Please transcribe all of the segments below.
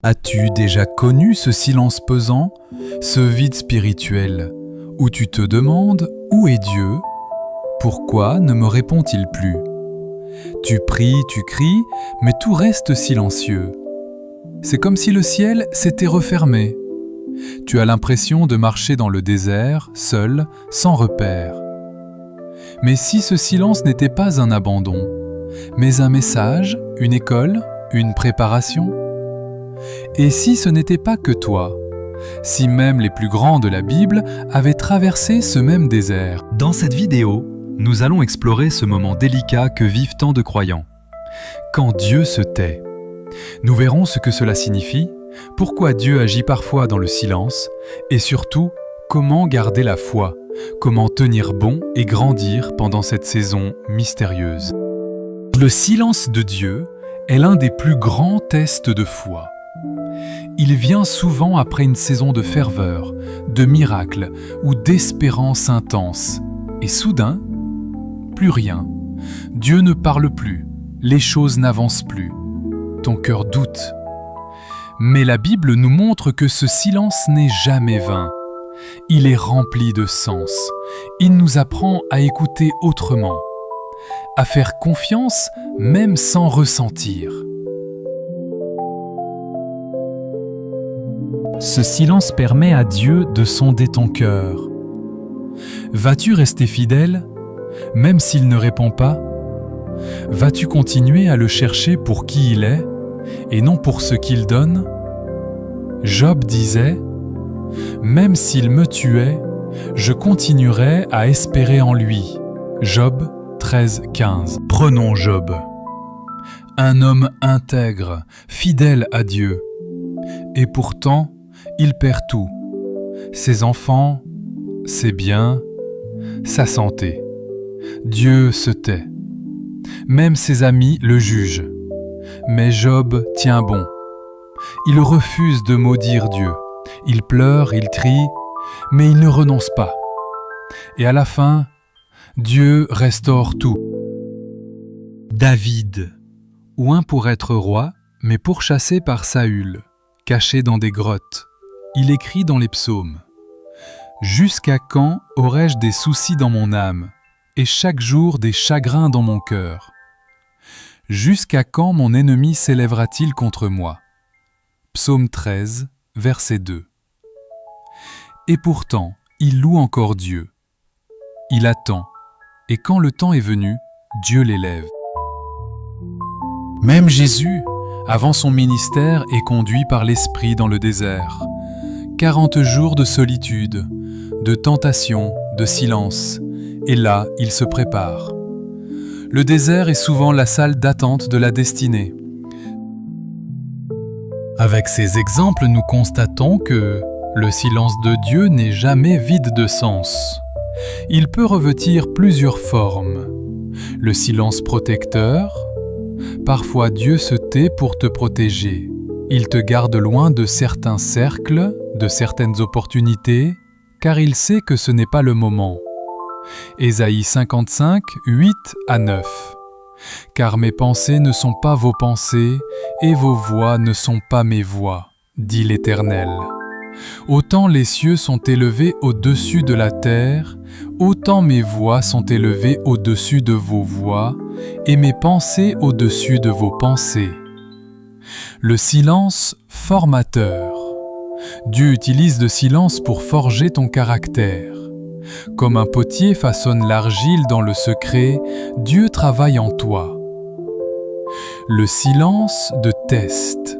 As-tu déjà connu ce silence pesant, ce vide spirituel, où tu te demandes où est Dieu? Pourquoi ne me répond-il plus? Tu pries, tu cries, mais tout reste silencieux. C'est comme si le ciel s'était refermé. Tu as l'impression de marcher dans le désert, seul, sans repère. Mais si ce silence n'était pas un abandon, mais un message, une école, une préparation? Et si ce n'était pas que toi? Si même les plus grands de la Bible avaient traversé ce même désert? Dans cette vidéo, nous allons explorer ce moment délicat que vivent tant de croyants. Quand Dieu se tait. Nous verrons ce que cela signifie, pourquoi Dieu agit parfois dans le silence, et surtout, comment garder la foi, comment tenir bon et grandir pendant cette saison mystérieuse. Le silence de Dieu est l'un des plus grands tests de foi. Il vient souvent après une saison de ferveur, de miracles ou d'espérance intense. Et soudain, plus rien. Dieu ne parle plus, les choses n'avancent plus. Ton cœur doute. Mais la Bible nous montre que ce silence n'est jamais vain. Il est rempli de sens. Il nous apprend à écouter autrement, à faire confiance même sans ressentir. Ce silence permet à Dieu de sonder ton cœur. Vas-tu rester fidèle, même s'il ne répond pas? Vas-tu continuer à le chercher pour qui il est, et non pour ce qu'il donne? Job disait « Même s'il me tuait, je continuerai à espérer en lui. » Job 13,15. Prenons Job. Un homme intègre, fidèle à Dieu. Et pourtant, il perd tout. Ses enfants, ses biens, sa santé. Dieu se tait. Même ses amis le jugent. Mais Job tient bon. Il refuse de maudire Dieu. Il pleure, il crie, mais il ne renonce pas. Et à la fin, Dieu restaure tout. David, oint pour être roi, mais pourchassé par Saül, caché dans des grottes. Il écrit dans les psaumes « Jusqu'à quand aurai-je des soucis dans mon âme, et chaque jour des chagrins dans mon cœur? Jusqu'à quand mon ennemi s'élèvera-t-il contre moi ?» Psaume 13, verset 2. Et pourtant, il loue encore Dieu. Il attend, et quand le temps est venu, Dieu l'élève. Même Jésus, avant son ministère, est conduit par l'Esprit dans le désert. 40 jours de solitude, de tentation, de silence, et là, il se prépare. Le désert est souvent la salle d'attente de la destinée. Avec ces exemples, nous constatons que le silence de Dieu n'est jamais vide de sens. Il peut revêtir plusieurs formes. Le silence protecteur. Parfois Dieu se tait pour te protéger. Il te garde loin de certains cercles, de certaines opportunités, car il sait que ce n'est pas le moment. Ésaïe 55, 8 à 9. Car mes pensées ne sont pas vos pensées, et vos voix ne sont pas mes voix, dit l'Éternel. Autant les cieux sont élevés au-dessus de la terre, autant mes voix sont élevées au-dessus de vos voix, et mes pensées au-dessus de vos pensées. Le silence formateur. Dieu utilise le silence pour forger ton caractère. Comme un potier façonne l'argile dans le secret, Dieu travaille en toi. Le silence de test.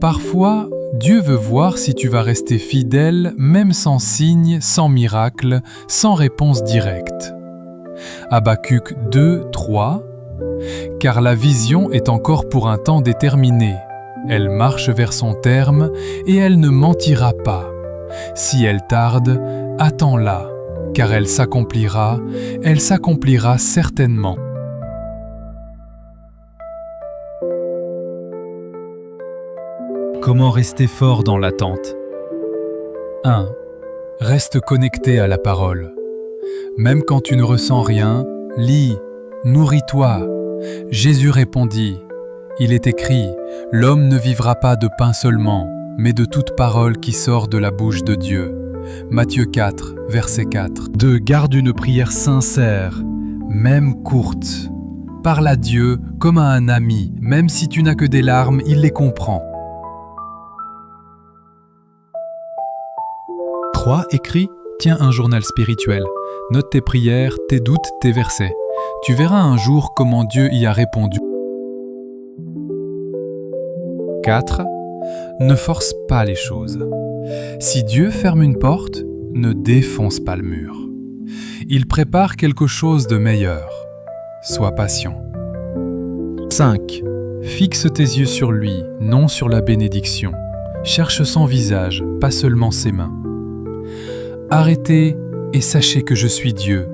Parfois, Dieu veut voir si tu vas rester fidèle, même sans signe, sans miracle, sans réponse directe. Habacuc 2, 3. Car la vision est encore pour un temps déterminé. Elle marche vers son terme et elle ne mentira pas. Si elle tarde, attends-la, car elle s'accomplira certainement. Comment rester fort dans l'attente? 1. Reste connecté à la parole. Même quand tu ne ressens rien, lis, nourris-toi. Jésus répondit Il est écrit, « L'homme ne vivra pas de pain seulement, mais de toute parole qui sort de la bouche de Dieu. » Matthieu 4, verset 4. Garde une prière sincère, même courte. Parle à Dieu comme à un ami, même si tu n'as que des larmes, il les comprend. 3. Écris, tiens un journal spirituel. Note tes prières, tes doutes, tes versets. Tu verras un jour comment Dieu y a répondu. 4. Ne force pas les choses. Si Dieu ferme une porte, ne défonce pas le mur. Il prépare quelque chose de meilleur. Sois patient. 5. Fixe tes yeux sur lui, non sur la bénédiction. Cherche son visage, pas seulement ses mains. Arrêtez et sachez que je suis Dieu.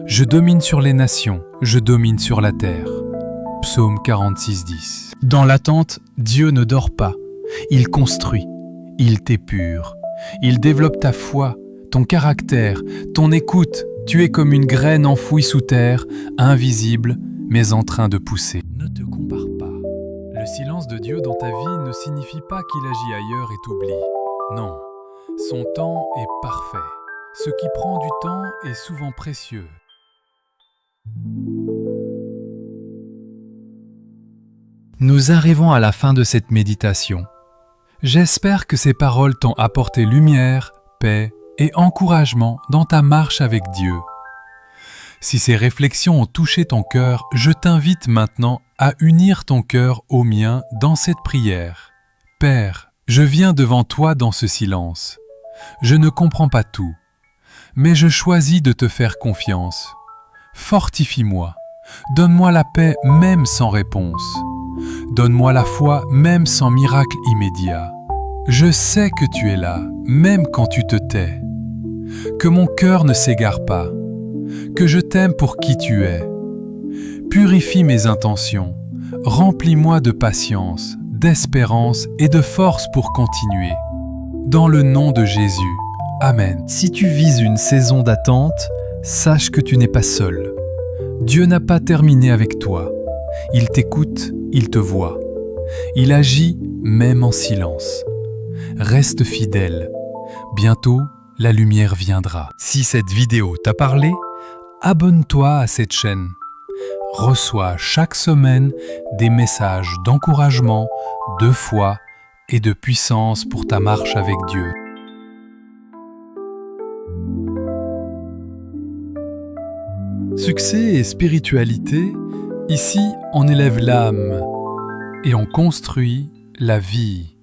Je domine sur les nations, je domine sur la terre. Psaume 46, 10. Dans l'attente, Dieu ne dort pas. Il construit, il t'épure. Il développe ta foi, ton caractère, ton écoute. Tu es comme une graine enfouie sous terre, invisible, mais en train de pousser. Ne te compare pas. Le silence de Dieu dans ta vie ne signifie pas qu'il agit ailleurs et t'oublie. Non, son temps est parfait. Ce qui prend du temps est souvent précieux. Nous arrivons à la fin de cette méditation. J'espère que ces paroles t'ont apporté lumière, paix et encouragement dans ta marche avec Dieu. Si ces réflexions ont touché ton cœur, je t'invite maintenant à unir ton cœur au mien dans cette prière. Père, je viens devant toi dans ce silence. Je ne comprends pas tout, mais je choisis de te faire confiance. Fortifie-moi, donne-moi la paix même sans réponse. Donne-moi la foi même sans miracle immédiat. Je sais que tu es là, même quand tu te tais. Que mon cœur ne s'égare pas. Que je t'aime pour qui tu es. Purifie mes intentions. Remplis-moi de patience, d'espérance et de force pour continuer. Dans le nom de Jésus. Amen. Si tu vis une saison d'attente, sache que tu n'es pas seul. Dieu n'a pas terminé avec toi. Il t'écoute, il te voit. Il agit même en silence. Reste fidèle. Bientôt, la lumière viendra. Si cette vidéo t'a parlé, abonne-toi à cette chaîne. Reçois chaque semaine des messages d'encouragement, de foi et de puissance pour ta marche avec Dieu. Succès et spiritualité, ici on élève l'âme et on construit la vie.